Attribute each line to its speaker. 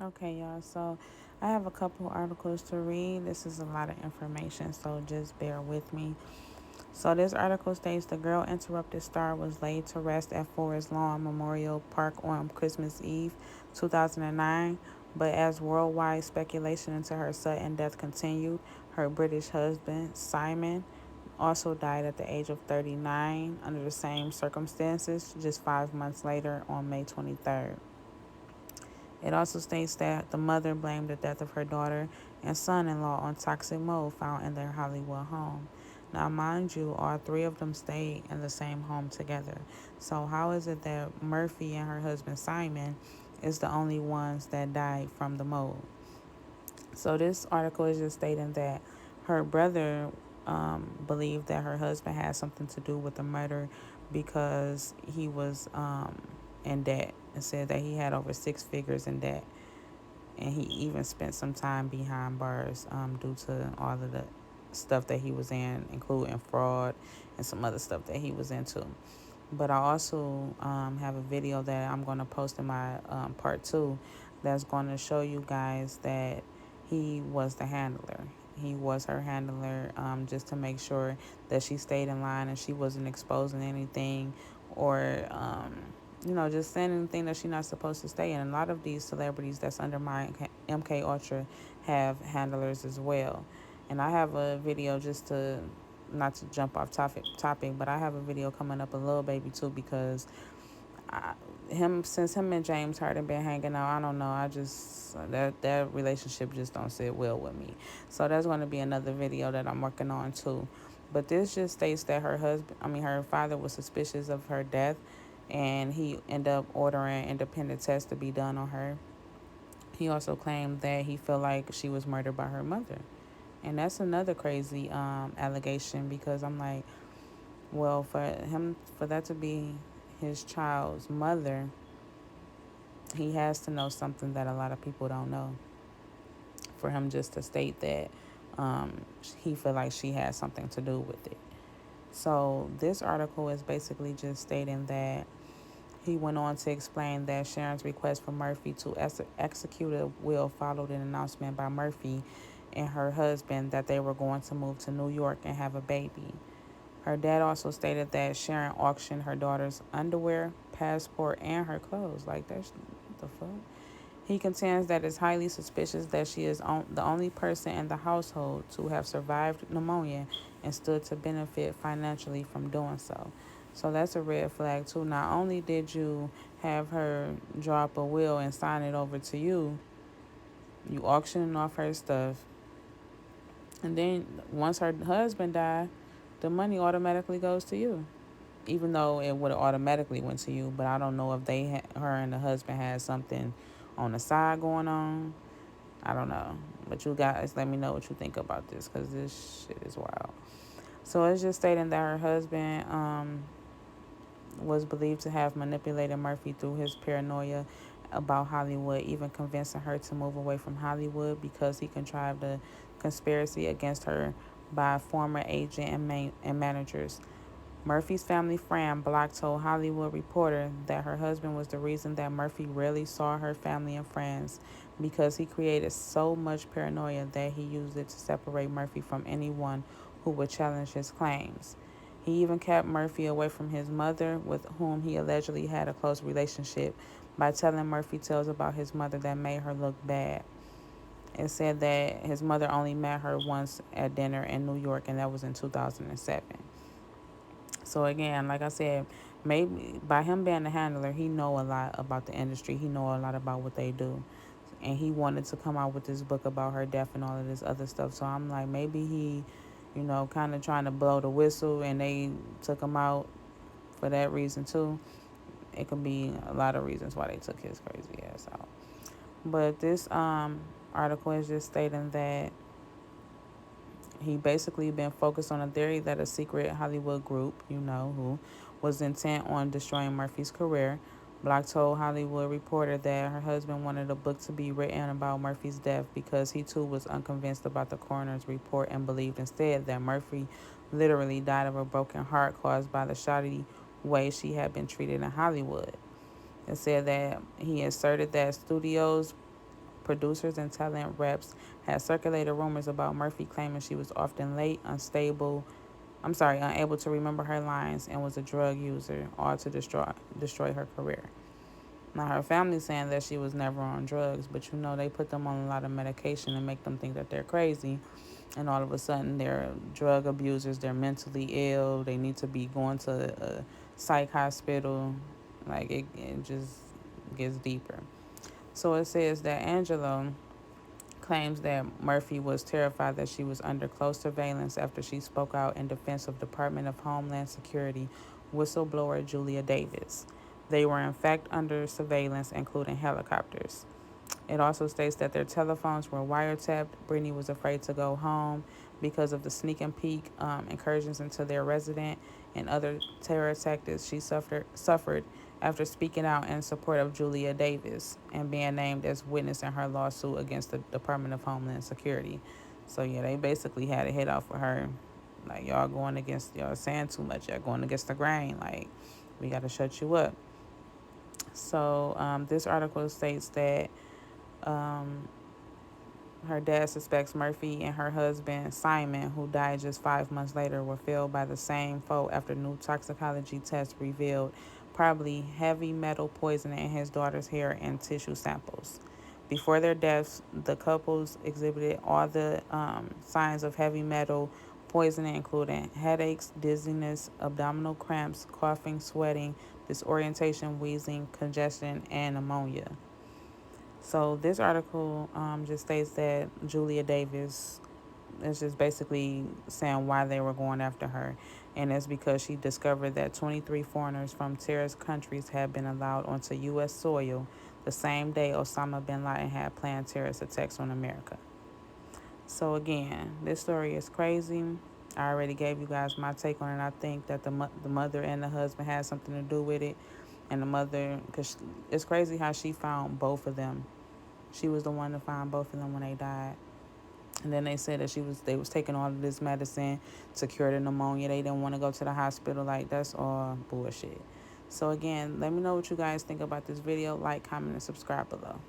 Speaker 1: Okay, y'all. So I have a couple articles to read. This is a lot of information, so just bear with me. So this article states the girl interrupted star was laid to rest at Forest Lawn Memorial Park on Christmas Eve, 2009. But as worldwide speculation into her sudden death continued, her British husband, Simon, also died at the age of 39 under the same circumstances just 5 months later on May 23rd. It also states that the mother blamed the death of her daughter and son in law on toxic mold found in their Hollywood home. Now, mind you, all three of them stayed in the same home together. So, how is it that Murphy and her husband Simon is the only ones that died from the mold? So, this article is just stating that her brother believed that her husband had something to do with the murder because he was in debt and said that he had over six figures in debt, and he even spent some time behind bars due to all of the stuff that he was in, including fraud and some other stuff that he was into. But I also have a video that I'm going to post in my part two that's going to show you guys that he was the handler. He was her handler just to make sure that she stayed in line and she wasn't exposing anything or just saying anything that she's not supposed to stay in. And a lot of these celebrities that's under my MK Ultra have handlers as well. And I have a video just to not to jump off topic, but I have a video coming up a little baby too because I, him since him and James Harden been hanging out, I don't know. I just that relationship just don't sit well with me. So that's going to be another video that I'm working on too. But this just states that her father was suspicious of her death, and he ended up ordering independent tests to be done on her. He also claimed that he felt like she was murdered by her mother, and that's another crazy allegation because I'm like, well, for that to be his child's mother, he has to know something that a lot of people don't know. For him just to state that he feel like she had something to do with it. So this article is basically just stating that he went on to explain that Sharon's request for Murphy to execute a will followed an announcement by Murphy and her husband that they were going to move to New York and have a baby. Her dad also stated that Sharon auctioned her daughter's underwear, passport, and her clothes. Like, that's what the fuck? He contends that it's highly suspicious that she is the only person in the household to have survived pneumonia and stood to benefit financially from doing so. So that's a red flag, too. Not only did you have her drop a will and sign it over to you, you auctioning off her stuff, and then once her husband died, the money automatically goes to you, even though it would have automatically went to you. But I don't know if her and the husband had something on the side going on. I don't know. But you guys, let me know what you think about this because this shit is wild. So it's just stating that her husband was believed to have manipulated Murphy through his paranoia about Hollywood, even convincing her to move away from Hollywood because he contrived a conspiracy against her by a former agent and managers. Murphy's family friend Block told Hollywood Reporter that her husband was the reason that Murphy rarely saw her family and friends because he created so much paranoia that he used it to separate Murphy from anyone who would challenge his claims. He even kept Murphy away from his mother, with whom he allegedly had a close relationship, by telling Murphy tales about his mother that made her look bad. It said that his mother only met her once at dinner in New York, and that was in 2007. So again, like I said, maybe by him being the handler, he know a lot about the industry. He know a lot about what they do, and he wanted to come out with this book about her death and all of this other stuff. So I'm like, maybe he, kind of trying to blow the whistle, and they took him out for that reason too. It could be a lot of reasons why they took his crazy ass out. But this article is just stating that he basically been focused on a theory that a secret Hollywood group, who was intent on destroying Murphy's career. Block told Hollywood Reporter that her husband wanted a book to be written about Murphy's death because he too was unconvinced about the coroner's report and believed instead that Murphy literally died of a broken heart caused by the shoddy way she had been treated in Hollywood. It said that he asserted that studios producers and talent reps had circulated rumors about Murphy claiming she was often late, unable to remember her lines, and was a drug user, all to destroy her career. Now, her family saying that she was never on drugs, but they put them on a lot of medication and make them think that they're crazy. And all of a sudden, they're drug abusers, they're mentally ill, they need to be going to a psych hospital. Like, it just gets deeper. So it says that Angelo claims that Murphy was terrified that she was under close surveillance after she spoke out in defense of Department of Homeland Security whistleblower Julia Davis. They were in fact under surveillance, including helicopters. It also states that their telephones were wiretapped. Brittany was afraid to go home because of the sneak and peek incursions into their residence and other terror tactics she suffered after speaking out in support of Julia Davis and being named as witness in her lawsuit against the Department of Homeland Security. So yeah, they basically had a hit off with her. Like, y'all saying too much. Y'all going against the grain. Like, we got to shut you up. So this article states that um, her dad suspects Murphy and her husband, Simon, who died just 5 months later, were felled by the same foe after new toxicology tests revealed probably heavy metal poisoning in his daughter's hair and tissue samples. Before their deaths, the couples exhibited all the signs of heavy metal poisoning, including headaches, dizziness, abdominal cramps, coughing, sweating, disorientation, wheezing, congestion, and pneumonia. So this article just states that Julia Davis is just basically saying why they were going after her. And it's because she discovered that 23 foreigners from terrorist countries had been allowed onto U.S. soil the same day Osama bin Laden had planned terrorist attacks on America. So again, this story is crazy. I already gave you guys my take on it. I think that the mother and the husband had something to do with it. And the mother, because it's crazy how she found both of them. She was the one to find both of them when they died. And then they said that they was taking all of this medicine to cure the pneumonia. They didn't want to go to the hospital. Like, that's all bullshit. So again, let me know what you guys think about this video. Like, comment, and subscribe below.